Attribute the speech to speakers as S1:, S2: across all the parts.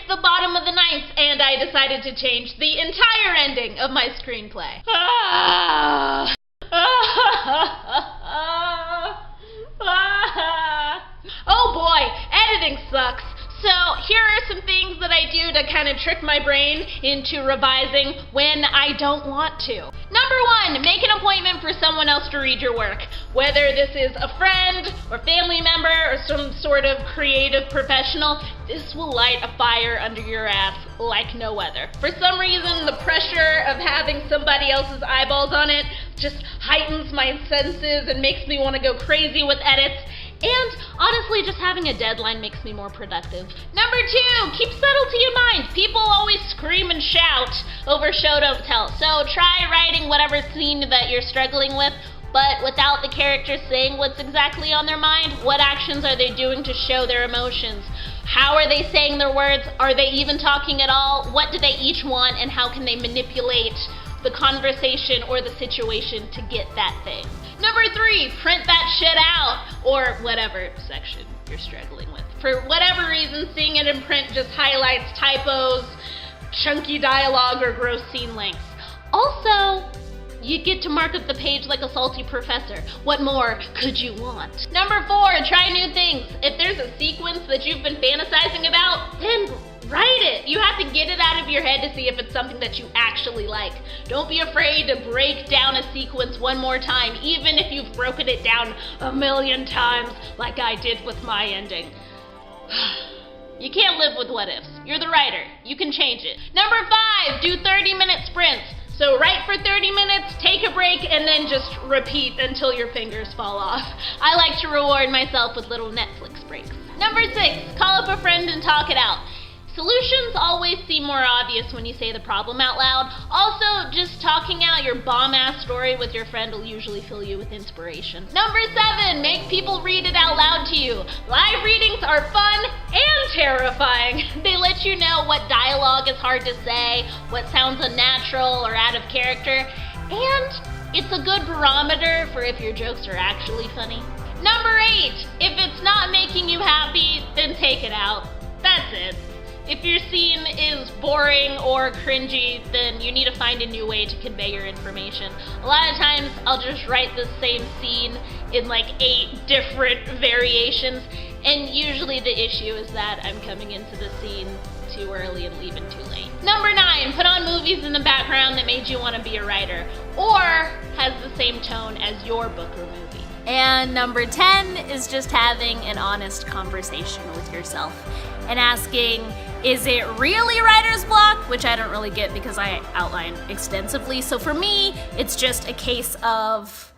S1: the bottom of the ninth, and I decided to change the entire ending of my screenplay. Oh boy, editing sucks. So here are some things that I do to kind of trick my brain into revising when I don't want to. Number one, make an appointment for someone else to read your work. Whether this is a friend or family member or some sort of creative professional, this will light a fire under your ass like no other. For some reason, the pressure of having somebody else's eyeballs on it just heightens my senses and makes me want to go crazy with edits. And honestly, just having a deadline makes me more productive. Number two, keep subtlety in mind. People always scream and shout over show don't tell. So try writing whatever scene that you're struggling with, but without the characters saying what's exactly on their mind. What actions are they doing to show their emotions? How are they saying their words? Are they even talking at all? What do they each want, and how can they manipulate the conversation or the situation to get that thing? Number three, print that shit out, or whatever section you're struggling with. For whatever reason, seeing it in print just highlights typos, chunky dialogue, or gross scene lengths. Also, you get to mark up the page like a salty professor. What more could you want? Number four, try new things. If there's a sequence that you've been fantasizing about, then write it. You have to get it out of your head to see if it's something that you actually like. Don't be afraid to break down a sequence one more time, even if you've broken it down 1,000,000 times like I did with my ending. You can't live with what ifs. You're the writer. You can change it. Number five, do 30-minute sprints. So write for 30 minutes, take a break, and then just repeat until your fingers fall off. I like to reward myself with little Netflix breaks. Number six, call up a friend and talk it out. Solutions always seem more obvious when you say the problem out loud. Also, just talking out your bomb-ass story with your friend will usually fill you with inspiration. Number seven, make people read it out loud to you. Live readings are fun and terrifying. They let you know what dialogue is hard to say, what sounds unnatural or out of character, and it's a good barometer for if your jokes are actually funny. Number eight, if it's not making you happy, then take it out. That's it. If your scene is boring or cringy, then you need to find a new way to convey your information. A lot of times, I'll just write the same scene in like 8 different variations, and usually the issue is that I'm coming into the scene too early and leaving too late. Number 9, put on movies in the background that made you want to be a writer, or has the same tone as your book or movie.
S2: And number 10 is just having an honest conversation with yourself and asking, is it really writer's block? Which I don't really get because I outline extensively. So for me, it's just a case of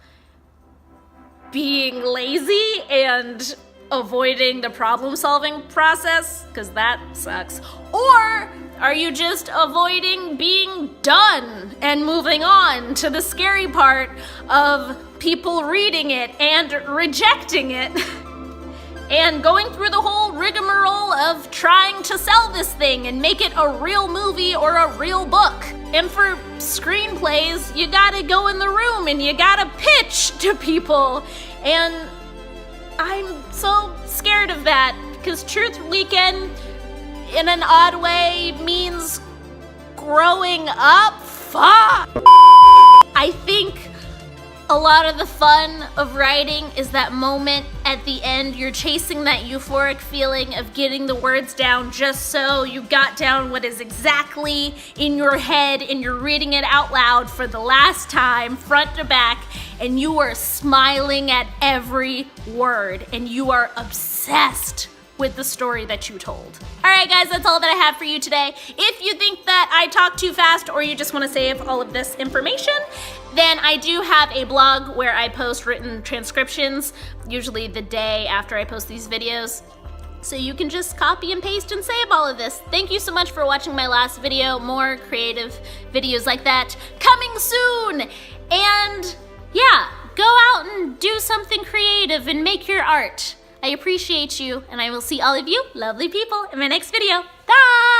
S2: being lazy and avoiding the problem-solving process, because that sucks. Or are you just avoiding being done and moving on to the scary part of people reading it and rejecting it and going through the whole rigmarole of trying to sell this thing and make it a real movie or a real book? And for screenplays, you gotta go in the room and you gotta pitch to people. And I'm so scared of that, because Truth Weekend, in an odd way, means growing up. Fuck! I think a lot of the fun of writing is that moment at the end. You're chasing that euphoric feeling of getting the words down just so you got down what is exactly in your head, and you're reading it out loud for the last time, front to back, and you are smiling at every word, and you are obsessed with the story that you told. All right, guys, that's all that I have for you today. If you think that I talk too fast or you just want to save all of this information, then I do have a blog where I post written transcriptions, usually the day after I post these videos. So you can just copy and paste and save all of this. Thank you so much for watching my last video. More creative videos like that coming soon. And yeah, go out and do something creative and make your art. I appreciate you, and I will see all of you lovely people in my next video. Bye!